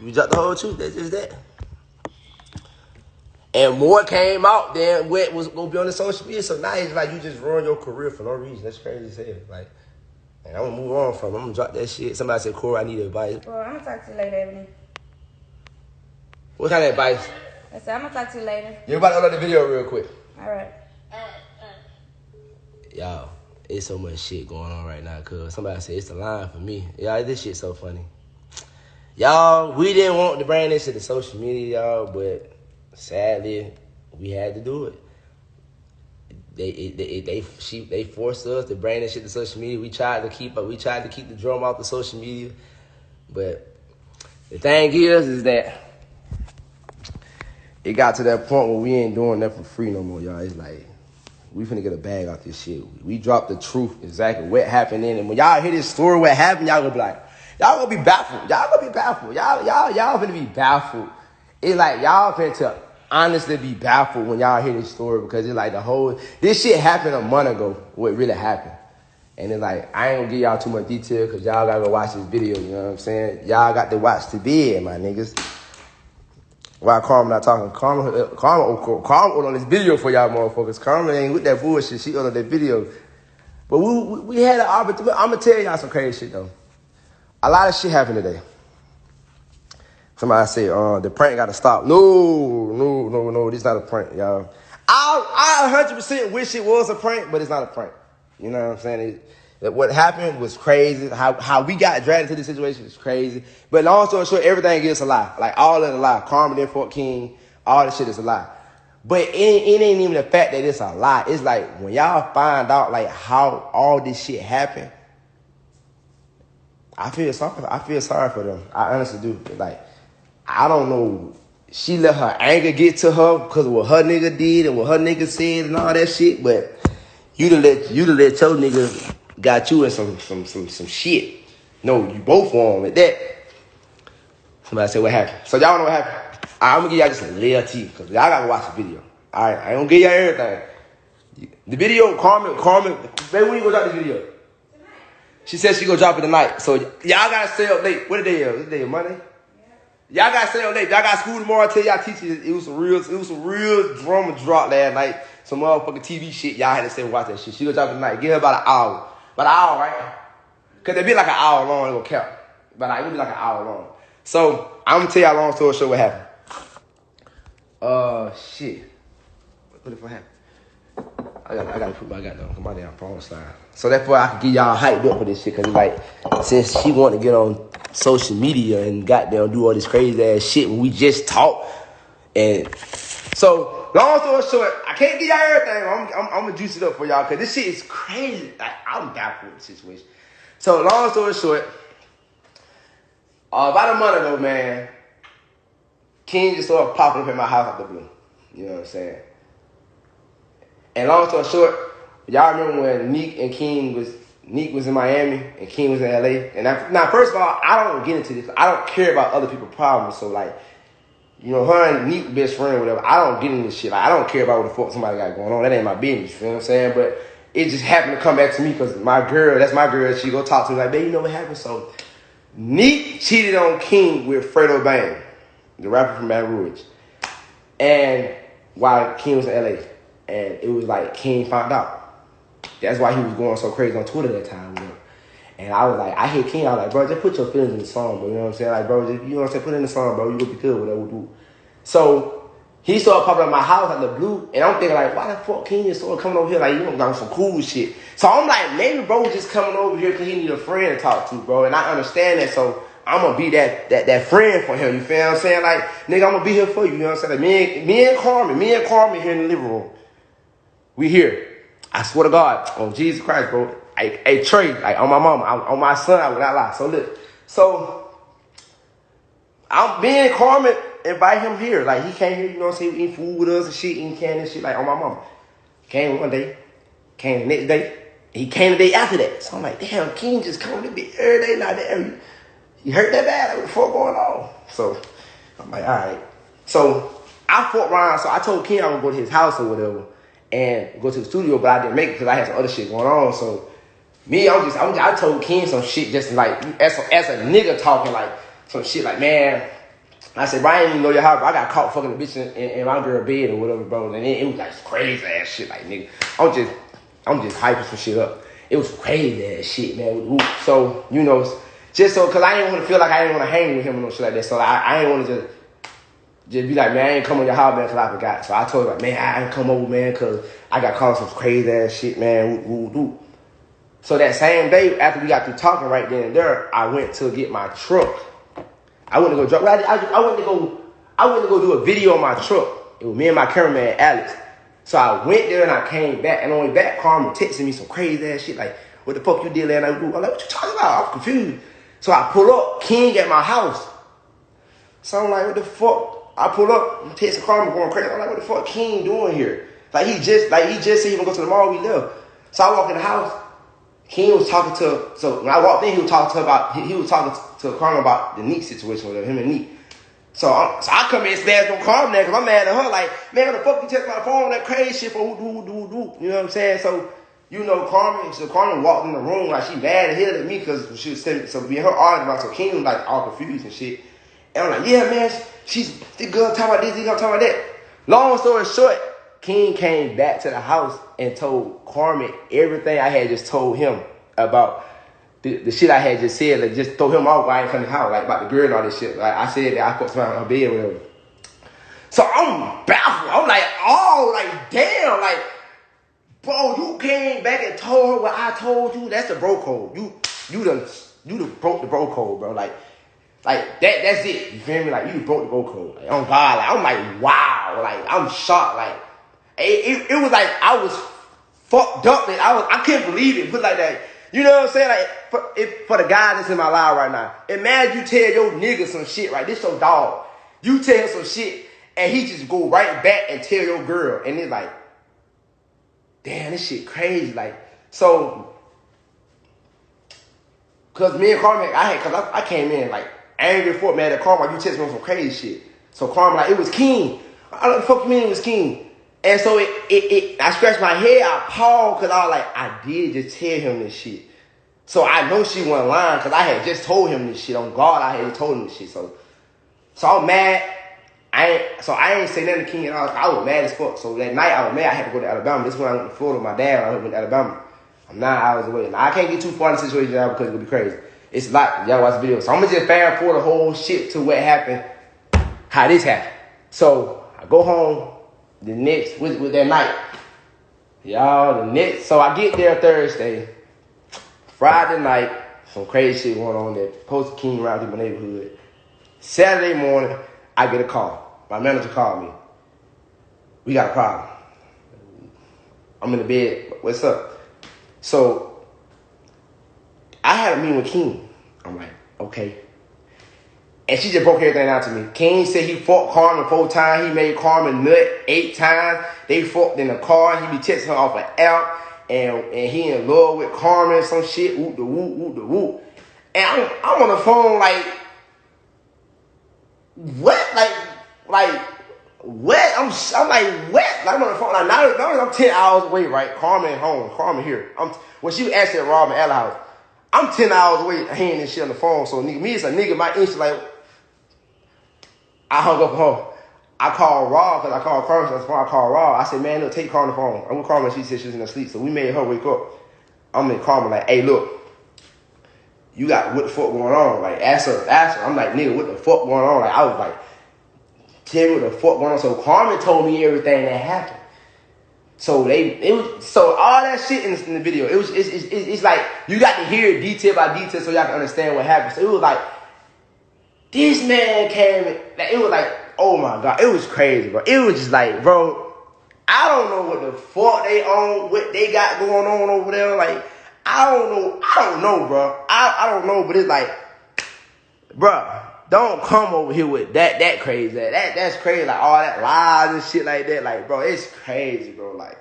You dropped the whole truth. That's just that. And more came out than what was gonna be on the social media. So now it's like you just ruin your career for no reason. That's crazy as hell. Like, and I'm gonna move on from it. I'm gonna drop that shit. Somebody said, Corey, I need advice. Well, I'm gonna talk to you later, Ebony. What kind of advice? I said, I'm gonna talk to you later. You about to upload the video real quick. All right. Y'all, it's so much shit going on right now, cuz somebody said it's the line for me. Y'all, this shit so funny. Y'all, we didn't want to bring this shit to social media, y'all, but sadly, we had to do it. They forced us to bring this shit to social media. We tried to keep the drum off the social media, but the thing is that it got to that point where we ain't doing that for free no more, y'all. It's like we finna get a bag off this shit. We dropped the truth exactly what happened in, and when y'all hear this story, what happened, y'all gonna be like, y'all gonna be baffled. Y'all gonna be baffled. Y'all finna be baffled. It's like y'all finna honestly be baffled when y'all hear this story because it's like this shit happened a month ago, what really happened. And it's like, I ain't gonna give y'all too much detail because y'all gotta go watch this video, you know what I'm saying? Y'all got to watch the video, my niggas. Why Carmen not talking? Carmen on this video for y'all motherfuckers. Carmen ain't with that bullshit. She on that video. But we had an opportunity. I'm gonna tell y'all some crazy shit though. A lot of shit happened today. Somebody said, the prank got to stop. No, this not a prank, y'all. I 100% wish it was a prank, but it's not a prank. You know what I'm saying? What happened was crazy. How we got dragged into this situation is crazy. But long story short, everything is a lie. Like, all of it a lie. Carmen and Fort King, all this shit is a lie. But it ain't even the fact that it's a lie. It's like, when y'all find out, like, how all this shit happened, I feel sorry for them. I honestly do. Like, I don't know. She let her anger get to her because of what her nigga did and what her nigga said and all that shit. But you to let your nigga got you in some shit. No, you both wrong with that. Somebody said what happened. So y'all know what happened. I'm gonna give y'all just a little tea because y'all gotta watch the video. All right, I ain't gonna give y'all everything. The video, Carmen, baby, when you gonna drop this video? She said she gonna drop it tonight. So y'all gotta stay up late. What the day is? This day is Monday? Y'all gotta stay up late. Y'all got school tomorrow. I tell y'all teachers it was some real drama drop last night. Some motherfucking TV shit. Y'all had to stay and watch that shit. She gonna drop it tonight. Give her about an hour. About an hour, right? Cause it be like an hour long, it gonna count. But it would be like an hour long. So I'm gonna tell y'all a long story short what happened. Shit. What if I happened? I gotta put my damn phone slide. So therefore I can get y'all hyped up for this shit. Cause it's like, since she want to get on social media and goddamn do all this crazy ass shit when we just talk. And so, long story short, I can't give y'all everything. I'm gonna juice it up for y'all. Cause this shit is crazy. Like, I'm baffled with the situation. So long story short, about a month ago, man, King just started popping up in my house out the blue. You know what I'm saying? And long story short, y'all remember when Neek was in Miami and King was in LA? And now, first of all, I don't get into this. I don't care about other people's problems. So, like, you know, her and Neek best friend or whatever, I don't get into this shit. Like, I don't care about what the fuck somebody got going on. That ain't my business. You know what I'm saying? But it just happened to come back to me because that's my girl. She go talk to me like, babe, you know what happened? So, Neek cheated on King with Fredo Bang, the rapper from Baton Rouge. And while King was in LA. And it was like King found out. That's why he was going so crazy on Twitter that time. And I was like, I hate King. I was like, bro, just put your feelings in the song, bro. You know what I'm saying? Like, bro, just, you know what I'm saying? Put it in the song, bro. You gonna be good, whatever we do. So he started popping up my house out the blue. And I'm thinking, like, why the fuck King is sort of coming over here? Like, you know, got some cool shit. So I'm like, maybe bro just coming over here because he need a friend to talk to, bro. And I understand that. So I'm gonna be that friend for him. You feel what I'm saying? Like, nigga, I'm gonna be here for you. You know what I'm saying? Like, me and Carmen here in the living room. We here. I swear to God, on Jesus Christ, bro. Hey, Trey, like on my mama, on my son, I would not lie. So look, I'm being Carmen, invite him here. Like, he came here, you know what I'm saying, eating food with us and shit, eating candy and shit, like on my mama. Came one day, came the next day, he came the day after that. So I'm like, damn, King just coming to be every day, like, damn, you hurt that bad, like, what the fuck going on? So I'm like, all right. So I fought around, so I told King I would go to his house or whatever. And go to the studio, but I didn't make it because I had some other shit going on. So I told King some shit just like as a nigga talking, like some shit like, man, I said, bro, I didn't even know your house, bro. I got caught fucking a bitch in my girl bed or whatever, bro. And it was like crazy ass shit, like nigga. I'm just hyping some shit up. It was crazy ass shit, man. So, you know, just so, cause I didn't want to feel like I didn't want to hang with him or no shit like that. So I didn't want to just be like, man, I ain't come on your house, man, cause I forgot. So I told him, like, man, I ain't come over, man, cause I got caught some crazy ass shit, man. So that same day, after we got through talking right then and there, I went to get my truck. I went to go drop. I went to go do a video on my truck. It was me and my cameraman Alex. So I went there and I came back. And on the way back, Carmen texting me some crazy ass shit like, "What the fuck you did last night?" I'm like, "What you talking about?" I'm confused. So I pull up, King at my house. So I'm like, "What the fuck?" I pull up, I'm texting Carmen going crazy. I'm like, "What the fuck King doing here?" Like he just said he was gonna go to the mall. We left. So I walk in the house. King was talking to, so when I walked in, he was talking to Carmen about the Neek situation with him and Neek. So I come in and smash on Carmen there because I'm mad at her. Like, man, what the fuck you text my phone that crazy shit for who? You know what I'm saying? So, you know, Carmen walked in the room like she mad as hell at me because she was sending, so me and her arguing about, so King was like all confused and shit. And I'm like, yeah, man, she's the girl talking about this, he gonna talk about that. Long story short, King came back to the house and told Carmen everything I had just told him about the shit I had just said. Like, just throw him off while I ain't coming to the house, like about the girl and all this shit. Like I said that I put somebody on her bed or whatever. So I'm baffled. I'm like, oh, like damn, like bro, you came back and told her what I told you. That's the bro code. You done broke the bro code, bro. Like that's it. You feel me? Like you broke the bro code. Like, oh God, like I'm like wow, like I'm shocked, like. It was like I was fucked up and I couldn't believe it. Put like that. You know what I'm saying? Like for the guy that's in my life right now. Imagine you tell your nigga some shit, right? This your dog. You tell him some shit and he just go right back and tell your girl. And it's like, damn, this shit crazy. Like, so, cause me and Carmen, I came in like angry for mad at Carmen. You text me on some crazy shit. So Carmen like, it was King. I don't fuck you mean it was King. And so I scratched my head, I paused, because I was like, I did just tell him this shit. So I know she wasn't lying, because I had just told him this shit. On God, I had told him this shit. So I'm mad. I ain't say nothing to King, and I was mad as fuck. So that night I was mad, I had to go to Alabama. This is when I went to Florida with my dad. I went to Alabama. I'm 9 hours away. Now I can't get too far in the situation now because it'll be crazy. It's a lot. Y'all watch the video. So I'm going to just fast forward the whole shit to what happened, how this happened. So I go home. The next, with that night. Y'all, so I get there Thursday. Friday night, some crazy shit going on there. Post King around through my neighborhood. Saturday morning, I get a call. My manager called me. We got a problem. I'm in the bed. What's up? So, I had a meeting with King. I'm like, okay. And she just broke everything out to me. King said he fought Carmen 4 times. He made Carmen nut 8 times. They fought in the car. He be texting her off an app. And he in love with Carmen, some shit. Whoop the whoop. And I'm on the phone like, what? Like what? I'm like, what? Like, I'm on the phone. Like, now I'm 10 hours away, right? Carmen home. Carmen here. She was actually at Rob and Ella house. I'm 10 hours away hearing this shit on the phone. So me as a nigga, my instinct like, I hung up on her. I called Rob because I called Carmen. That's why I called Rob. I said, man, look, take Carmen the phone. I'm with Carmen. She said she was in her sleep. So we made her wake up. I'm in Carmen like, hey, look, you got what the fuck going on? Like, ask her. I'm like, nigga, what the fuck going on? Like, I was like, tell me what the fuck going on. So Carmen told me everything that happened. So all that shit in the video, it's like you got to hear it detail by detail so y'all can understand what happened. So it was like this man came, it was like, oh my God, it was crazy, bro. It was just like, bro, I don't know what the fuck they own, what they got going on over there. Like, I don't know, bro. I don't know, but it's like, bro, don't come over here with that crazy. That's crazy. Like, all that lies and shit like that. Like, bro, it's crazy, bro. Like,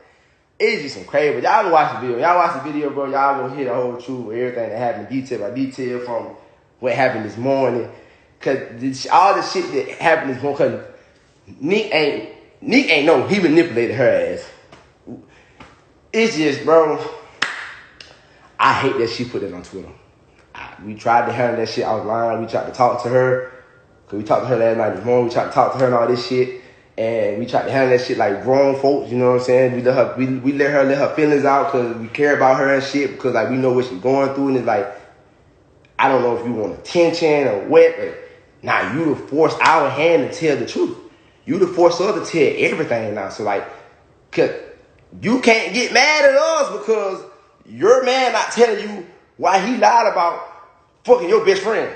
it's just some crazy. But y'all go watch the video. Y'all watch the video, bro. Y'all gonna hear the whole truth of everything that happened, detail by detail, from what happened this morning. Cause all the shit that happened this morning, cause Nick ain't know he manipulated her ass. It's just, bro, I hate that she put it on Twitter. We tried to handle that shit offline. We tried to talk to her. Cause we talked to her last night this morning. We tried to talk to her and all this shit. And we tried to handle that shit like grown folks, you know what I'm saying? We let her let her feelings out because we care about her and shit because like we know what she's going through and it's like, I don't know if you want attention or what, but nah, you to force our hand to tell the truth. You to force her to tell everything now. So like, cause you can't get mad at us because your man not telling you why he lied about fucking your best friend.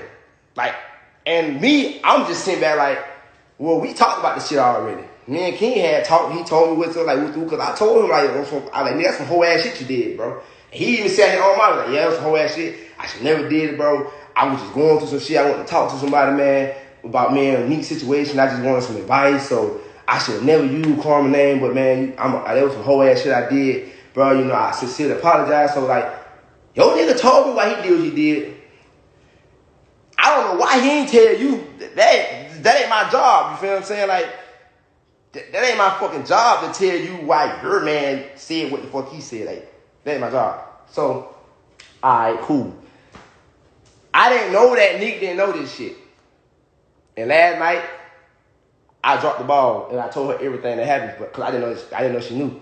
Like, and me, I'm just sitting back like, well, we talked about this shit already. Me and King had talked. He told me what to like, because I told him like, nigga, that's some whole ass shit you did, bro. And he even said it on my like, yeah, that's some whole ass shit. I should never did it, bro. I was just going through some shit. I wanted to talk to somebody, man, about me and a unique situation. I just wanted some advice, so I should have never used Carmen's name. But man, that was some whole ass shit I did, bro. You know, I sincerely apologize. So like, your nigga told me why he did what he did. I don't know why he ain't tell you that ain't my job. You feel what I'm saying? Like, that ain't my fucking job to tell you why your man said what the fuck he said. Like, that ain't my job. So, alright, cool. I didn't know that Nick didn't know this shit. And last night, I dropped the ball and I told her everything that happened because I didn't know she knew.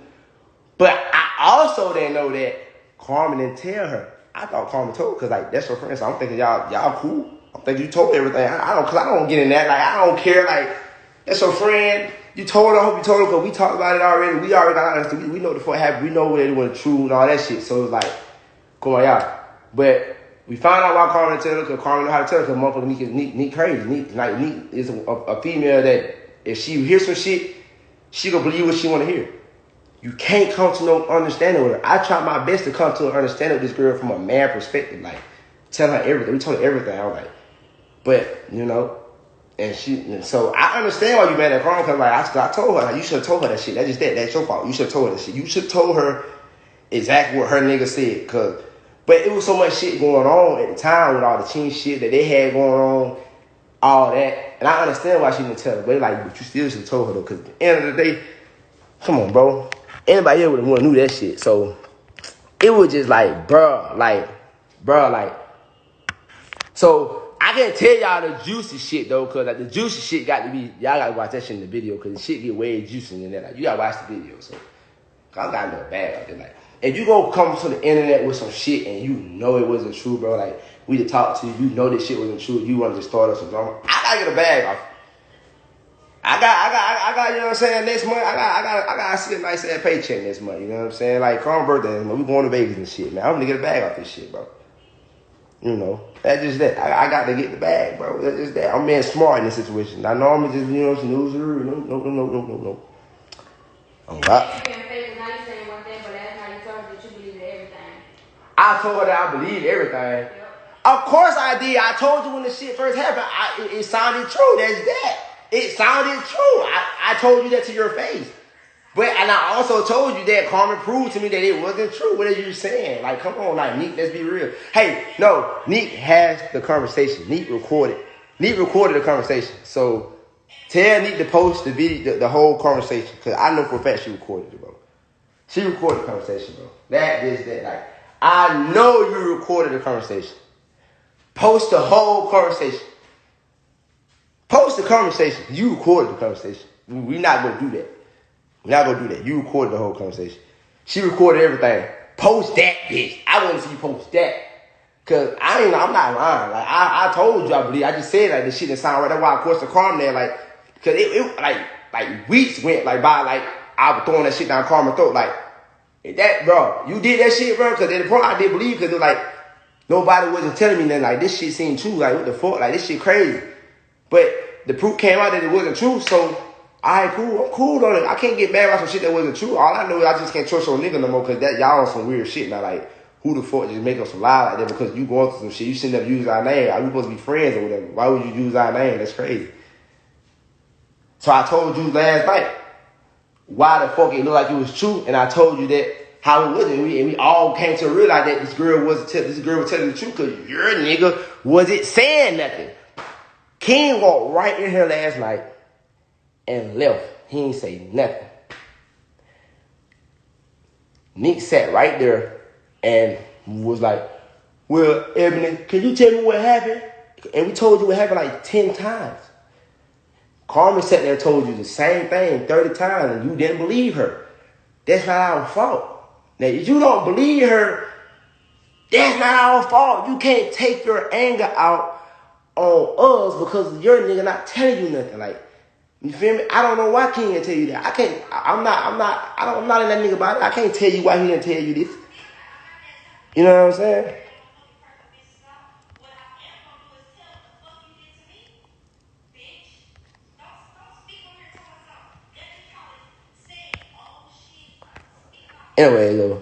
But I also didn't know that Carmen didn't tell her. I thought Carmen told her because like that's her friend. So I'm thinking y'all cool. I'm thinking you told everything. I don't get in that. Like, I don't care. Like, that's your friend. You told her. I hope you told her because we talked about it already. We already got honest. We know the fuck happened. We know whether it was true and all that shit. So it's like, come on, y'all. But we found out why Carmen tell her because Carmen know how to tell her because motherfucker Neek crazy. Neek is a female that if she hears some shit, she gonna believe what she want to hear. You can't come to no understanding with her. I try my best to come to an understanding with this girl from a man perspective. Like, tell her everything. We told her everything. I was like, but, you know, so I understand why you mad at Carmen because, like, I told her, like, you should have told her that shit. That's just that. That's your fault. You should have told her that shit. You should have told her exactly what her nigga said. But it was so much shit going on at the time with all the teen shit that they had going on, all that. And I understand why she didn't tell her. But, like, but you still should have told her, though, because at the end of the day, come on, bro. Anybody here would have knew that shit. So it was just like, bruh, like. So I can't tell y'all the juicy shit though, cause like the juicy shit got to be, y'all gotta watch that shit in the video, cause the shit get way juicy than that. Like, you gotta watch the video. So I got a little bad out there. Like, if you gonna come to the internet with some shit and you know it wasn't true, bro, like we to talk to you know this shit wasn't true, you want to just start up some drama, I gotta get a bag off. I got, you know what I'm saying, next month, I gotta see a nice ass paycheck next month, you know what I'm saying? Like, Carmen's birthday, we going to Vegas and shit, man. I'm gonna get a bag off this shit, bro. You know, that's just that. I got to get the bag, bro. That's just that. I'm being smart in this situation. I know I'm just, you know, snoozer. No. Oh, God. You can't fake it. Now you saying one thing, but last night you told her that you believe in everything. I told her that I believe everything. Yep. Of course I did. I told you when the shit first happened, it sounded true. That's that. It sounded true. I told you that to your face. And I also told you that Carmen proved to me that it wasn't true. What are you saying? Like, come on, like, Neek, let's be real. Hey, no, Neek has the conversation. Neek recorded the conversation. So tell Neek to post the video, the whole conversation. Because I know for a fact she recorded it, bro. She recorded the conversation, bro. That is that. Like, I know you recorded the conversation. Post the whole conversation. Post the conversation. You recorded the conversation. We're not going to do that. We're not going to do that. You recorded the whole conversation. She recorded everything. Post that, bitch. I want to see you post that. Because I'm not lying. Like, I told you I believe. I just said, like, this shit didn't sound right. That's why, of course, the Carmen there, like, because it like, weeks went, like, by, like, I was throwing that shit down Carmen's throat. Like, that, bro, you did that shit, bro? Because at the point I did believe, because it was like, nobody wasn't telling me nothing. Like, this shit seemed true. Like, what the fuck? Like, this shit crazy. But the proof came out that it wasn't true, so, alright, cool. I'm cool on it. I can't get mad about some shit that wasn't true. All I know is I just can't trust your nigga no more because that y'all on some weird shit now. Like, who the fuck just make up some lie like that because you going through some shit? You shouldn't have used our name. Are we supposed to be friends or whatever? Why would you use our name? That's crazy. So I told you last night why the fuck it looked like it was true, and I told you that how it wasn't. And we all came to realize that this girl was telling the truth because your nigga wasn't saying nothing. King walked right in here last night and left. He ain't say nothing. Nick sat right there and was like, well, Ebony, can you tell me what happened? And we told you what happened like 10 times. Carmen sat there and told you the same thing 30 times and you didn't believe her. That's not our fault. Now, if you don't believe her, that's not our fault. You can't take your anger out on us because your nigga not telling you nothing. Like, you feel me? I don't know why King didn't tell you that. I'm not in that nigga body. I can't tell you why he didn't tell you this. You know what I'm saying? Anyway, though.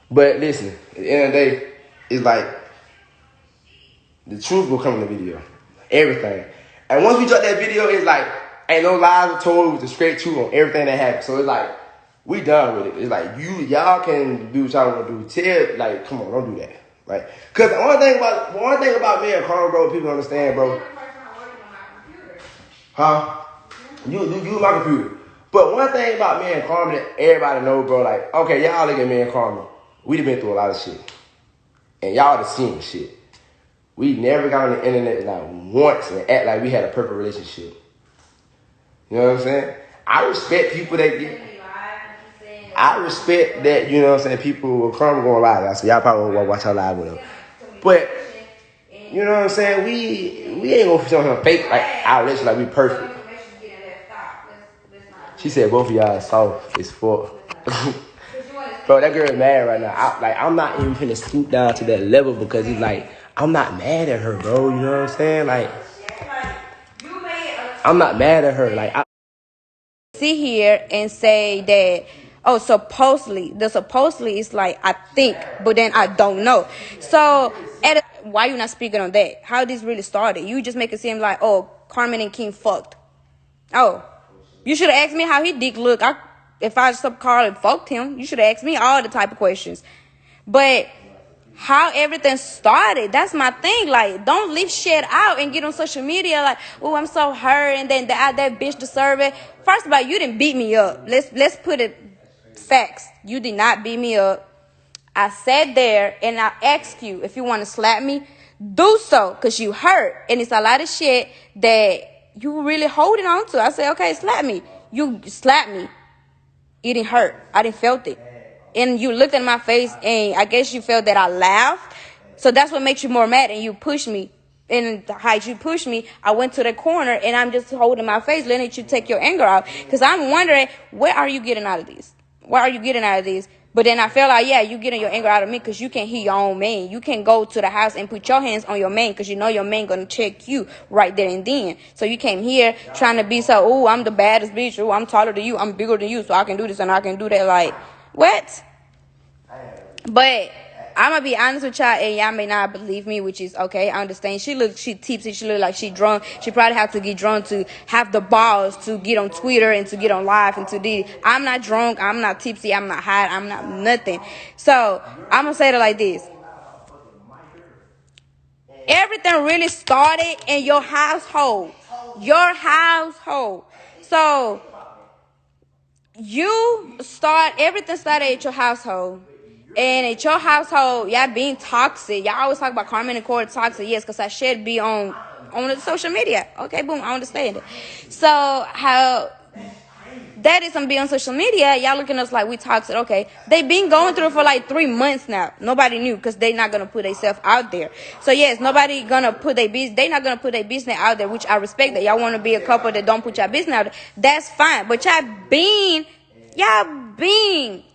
But listen, at the end of the day, it's like the truth will come in the video. Everything. And once we drop that video, it's like ain't no lies were told. It was the straight truth on everything that happened. So it's like we done with it. It's like y'all can do what y'all want to do. Tell like, come on, don't do that. Like, cause the one thing about me and Carmen, bro, people understand, bro. Huh? You my computer. But one thing about me and Carmen that everybody know, bro, like, okay, y'all look at me and Carmen. We've been through a lot of shit. And y'all have seen shit. We never got on the internet like once and act like we had a perfect relationship. You know what I'm saying? I respect people that get. I respect that, you know what I'm saying, people will come going live. So y'all probably won't watch our live with them. But, you know what I'm saying, we ain't gonna show him fake like our relationship like we perfect. She said both of y'all are soft as fuck. Bro, that girl is mad right now. I'm not even finna stoop down to that level because it's like, I'm not mad at her, bro. You know what I'm saying? Like, I'm not mad at her. Like, sit here and say that, oh, supposedly is like, I think, but then I don't know. So, why you not speaking on that? How this really started? You just make it seem like, oh, Carmen and King fucked. Oh, you should have asked me how he dick look. If I sub Carl and fucked him, you should have asked me all the type of questions. But how everything started, that's my thing. Like, don't leave shit out and get on social media like, oh, I'm so hurt, and then that bitch deserve it. First of all, you didn't beat me up. Let's put it facts. You did not beat me up. I sat there and I asked you if you want to slap me, do so, because you hurt. And it's a lot of shit that you really holding on to. I said, okay, slap me. You slapped me. It didn't hurt. I didn't felt it. And you looked at my face and I guess you felt that I laughed. So that's what makes you more mad, and you pushed me. And how you pushed me, I went to the corner and I'm just holding my face, letting you take your anger out. Because I'm wondering, where are you getting out of this? Why are you getting out of this? But then I felt like, yeah, you getting your anger out of me because you can't hear your own man. You can go to the house and put your hands on your man because you know your man going to check you right there and then. So you came here trying to be so, oh, I'm the baddest bitch. Oh, I'm taller than you. I'm bigger than you. So I can do this and I can do that. Like, what? But I'm going to be honest with y'all, and y'all may not believe me, which is okay. I understand. She tipsy. She look like she drunk. She probably have to get drunk to have the balls to get on Twitter and to get on live and to do. I'm not drunk. I'm not tipsy. I'm not high. I'm not nothing. So I'm going to say it like this. Everything really started in your household. Your household. So everything started at your household. And at your household, y'all being toxic. Y'all always talk about Carmen and Corey toxic. Yes, because I should be on the social media. Okay, boom, I understand it. So how that is on be on social media, y'all looking at us like we toxic. Okay, they been going through it for like 3 months now. Nobody knew because they not gonna put themselves out there. So yes, nobody gonna put their business. They not gonna put their business out there, which I respect. That y'all want to be a couple that don't put your business out there. That's fine. But y'all being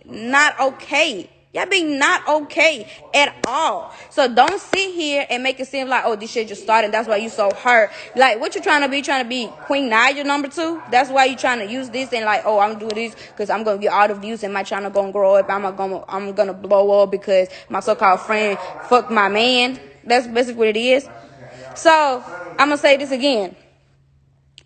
not okay. Y'all be not okay at all. So don't sit here and make it seem like, oh, this shit just started. That's why you so hurt. Like, what you trying to be? Trying to be Queen Naja number 2? That's why you trying to use this and like, oh, I'm doing this because I'm going to get all the views and my channel going to grow up. I'm going to blow up because my so-called friend fucked my man. That's basically what it is. So I'm going to say this again.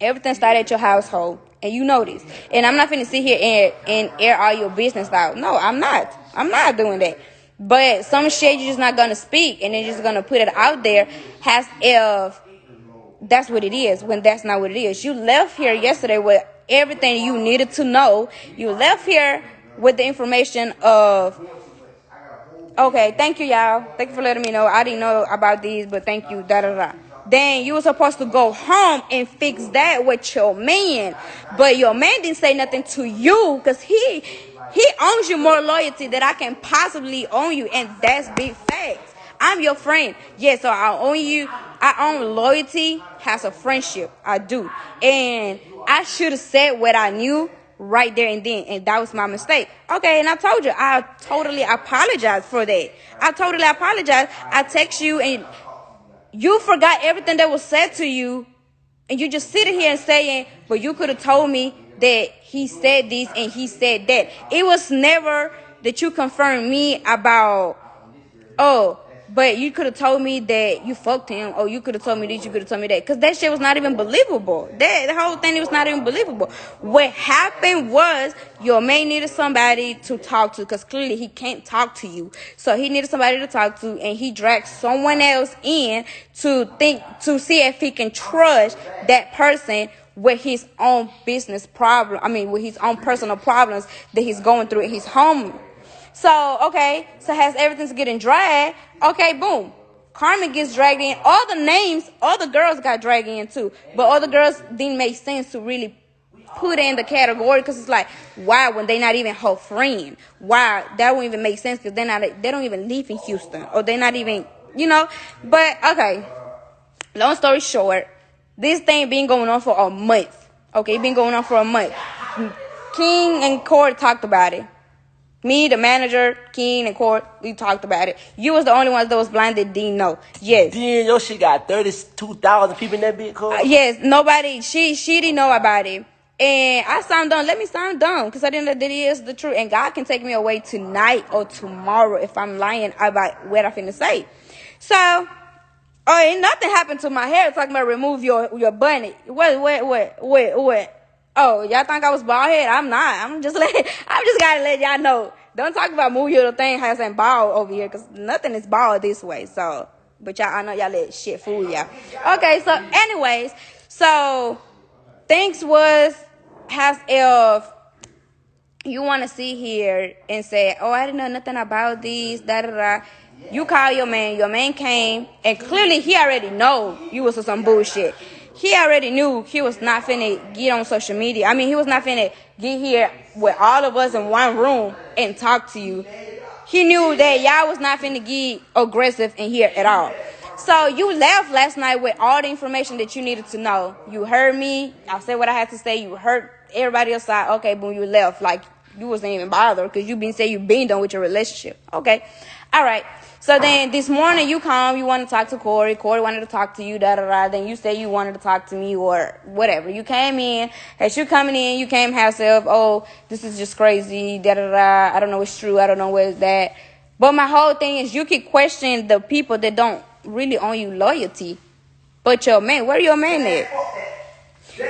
Everything started at your household. And you know this. And I'm not finna sit here and air all your business out. No, I'm not. I'm not doing that. But some shit you're just not gonna speak and then just gonna put it out there as if that's what it is when that's not what it is. You left here yesterday with everything you needed to know. You left here with the information of, okay, thank you, y'all. Thank you for letting me know. I didn't know about these, but thank you, da da da. then you were supposed to go home and fix that with your man. But your man didn't say nothing to you because he owns you more loyalty than I can possibly own you, and that's big facts. I'm your friend. Yeah, so I own you. I own loyalty has a friendship. I do. And I should have said what I knew right there and then, and that was my mistake. Okay, and I told you, I totally apologize for that. I totally apologize. I text you and you forgot everything that was said to you, and you just sitting here and saying, but you could have told me that he said this and he said that. It was never that you confirmed me about, oh, but you could have told me that you fucked him, or you could have told me this, you could have told me that, because that shit was not even believable. The whole thing was not even believable. What happened was your man needed somebody to talk to, because clearly he can't talk to you. So he needed somebody to talk to, and he dragged someone else in to see if he can trust that person with his own business problem. I mean, with his own personal problems that he's going through at his home. So, okay, so has everything's getting dragged. Okay, boom. Carmen gets dragged in. All the names, all the girls got dragged in too. But all the girls didn't make sense to really put in the category, because it's like, why when they not even her friend? Why? That won't even make sense, because they don't even live in Houston. Or they're not even, But, okay, long story short, this thing been going on for a month. Okay, it been going on for a month. King and Corey talked about it. Me, the manager, King, and Court, we talked about it. You was the only one that was blind that didn't know. Yes. Then your shit got 32,000 people in that big car. Yes, nobody. She didn't know about it, and I sound dumb. Let me sound dumb, because I didn't know that it is the truth. And God can take me away tonight or tomorrow if I'm lying about what I'm finna say. So, ain't nothing happened to my hair. Talking about remove your bunny. What? Oh, y'all think I was bald head? I'm not. I'm just gotta let y'all know. Don't talk about move your thing has ain't bald over here, because nothing is bald this way. So, but y'all, I know y'all let shit fool y'all. Okay, so anyways, so things was as if you want to sit here and say, oh, I didn't know nothing about these, da-da-da. You call your man came, and clearly he already know you was some bullshit. He already knew he was not finna get on social media. I mean, he was not finna get here with all of us in one room and talk to you. He knew that y'all was not finna get aggressive in here at all. So you left last night with all the information that you needed to know. You heard me. I said what I had to say. You heard everybody else side. Okay, boom, you left. Like, you wasn't even bothered, because you been done with your relationship. Okay. All right. So then this morning you come, you want to talk to Corey. Corey wanted to talk to you, da-da-da. Then you say you wanted to talk to me or whatever. You came in. As you coming in, you came yourself, oh, this is just crazy, da-da-da. I don't know what's true. I don't know what's that. But my whole thing is you keep questioning the people that don't really owe you loyalty. But your man, where your man at?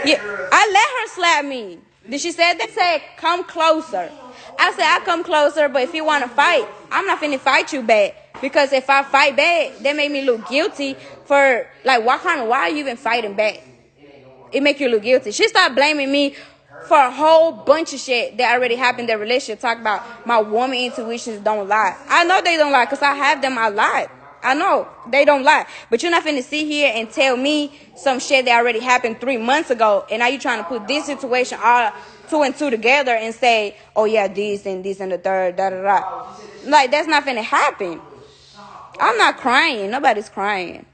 Yeah, I let her slap me. Did she say that? Said, come closer. I said, I come closer, but if you want to fight, I'm not finna fight you back. Because if I fight back, that make me look guilty for, like, why are you even fighting back? It make you look guilty. She started blaming me for a whole bunch of shit that already happened in their relationship. Talk about my woman intuitions don't lie. I know they don't lie, because I have them a lot. I know they don't lie. But you're not finna sit here and tell me some shit that already happened 3 months ago, and now you're trying to put this situation all two and two together and say, oh yeah, this and the third, da-da-da. Like, that's not finna happen. I'm not crying. Nobody's crying.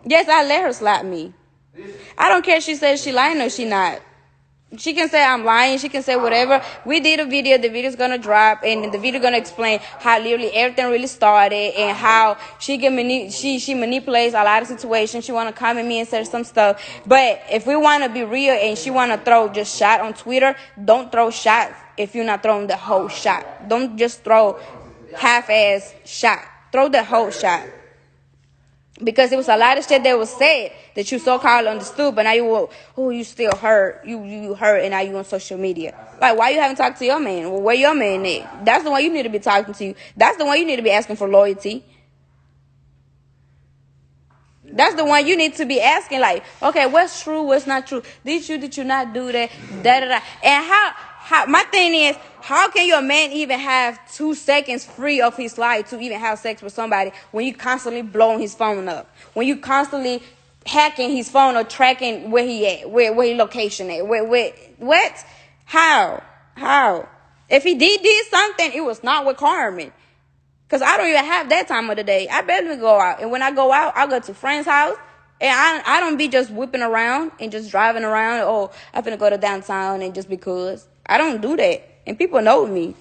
Yes, I let her slap me. I don't care if she says she lying or she not. She can say I'm lying. She can say whatever. We did a video. The video's going to drop. And the video going to explain how literally everything really started. And how she she manipulates a lot of situations. She want to come at me and say some stuff. But if we want to be real and she want to throw just shot on Twitter, don't throw shots if you're not throwing the whole shot. Don't just throw half-ass shot. Throw the whole shot. Because it was a lot of shit that was said that you so-called understood, but now you still hurt. You hurt, and now you on social media. Like, why you haven't talked to your man? Well, where your man at? That's the one you need to be talking to. That's the one you need to be asking for loyalty. That's the one you need to be asking, like, okay, what's true, what's not true? Did you not do that? Da da da. And My thing is, how can your man even have 2 seconds free of his life to even have sex with somebody when you constantly blowing his phone up, when you constantly hacking his phone or tracking where he at, where he location at, where what? How? If he did something, it was not with Carmen. Cause I don't even have that time of the day. I barely go out, and when I go out, I go to friend's house, and I don't be just whipping around and just driving around. Oh, I'm finna go to downtown and just because I don't do that, and people know me.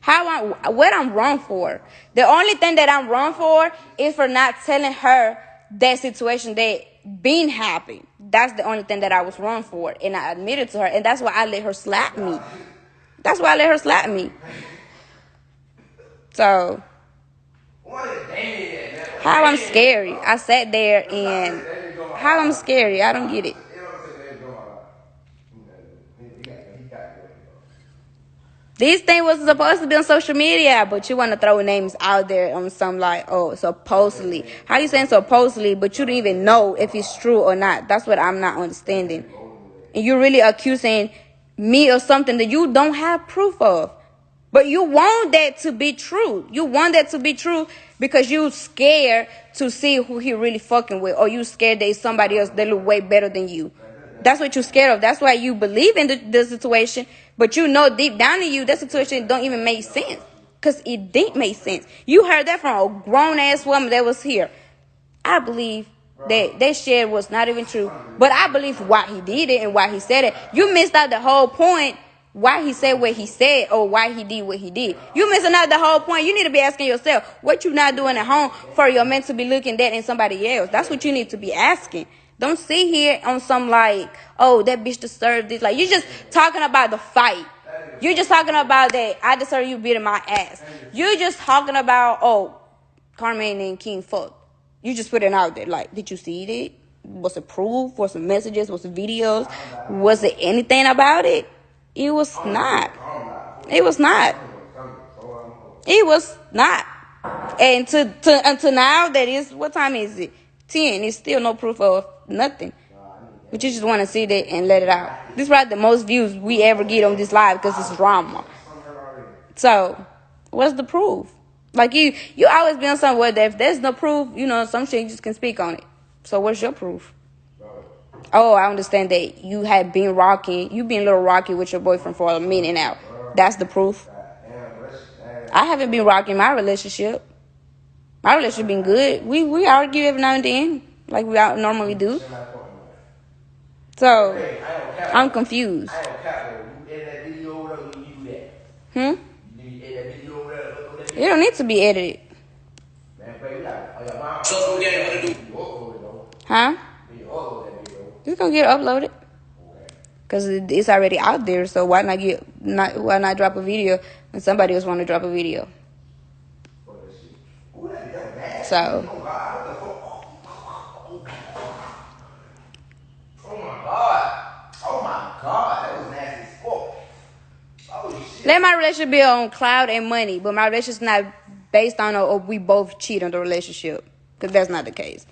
What I'm wrong for? The only thing that I'm wrong for is for not telling her that situation that been happening. That's the only thing that I was wrong for, and I admitted to her, and that's why I let her slap me. So, how I'm scary. I sat there and how I'm scary. I don't get it. These things was supposed to be on social media, but you want to throw names out there on some like, oh, supposedly. How you saying supposedly, but you don't even know if it's true or not? That's what I'm not understanding. And you're really accusing me of something that you don't have proof of. But you want that to be true. You want that to be true because you scared to see who he really fucking with, or you scared that it's somebody else that look way better than you. That's what you're scared of. That's why you believe in the situation, but you know deep down in you that situation don't even make sense, because it didn't make sense. You heard that from a grown-ass woman that was here. I believe that shit was not even true, but I believe why he did it and why he said it. You missed out the whole point why he said what he said or why he did what he did. You missing out the whole point. You need to be asking yourself what you not doing at home for your man to be looking that in somebody else. That's what you need to be asking. Don't sit here on some like, oh, that bitch deserved this. Like, you just talking about the fight. You're just talking about that I deserve you beating my ass. You're just talking about, oh, Carmen and King fuck. You just put it out there. Like, did you see it? Was it proof? Was it messages? Was it videos? Was it anything about it? It was not. It was not. It was not. And until now, that is, what time is it? 10. It's still no proof of nothing. But you just want to see that and let it out. This is probably the most views we ever get on this live because it's drama. So, what's the proof? Like, you always be on somewhere that if there's no proof, you know, some shit you just can speak on it. So, what's your proof? Oh, I understand that you had been rocking. You been a little rocky with your boyfriend for a minute now. That's the proof. I haven't been rocking my relationship. My relationship been good. We argue every now and then, like we normally do. So, I'm confused. It don't need to be edited. Huh? It's gonna get uploaded. Cause it's already out there, so why not drop a video when somebody else want to drop a video? So, let my relationship be on cloud and money, but my relationship's not based on or we both cheat on the relationship, cause that's not the case.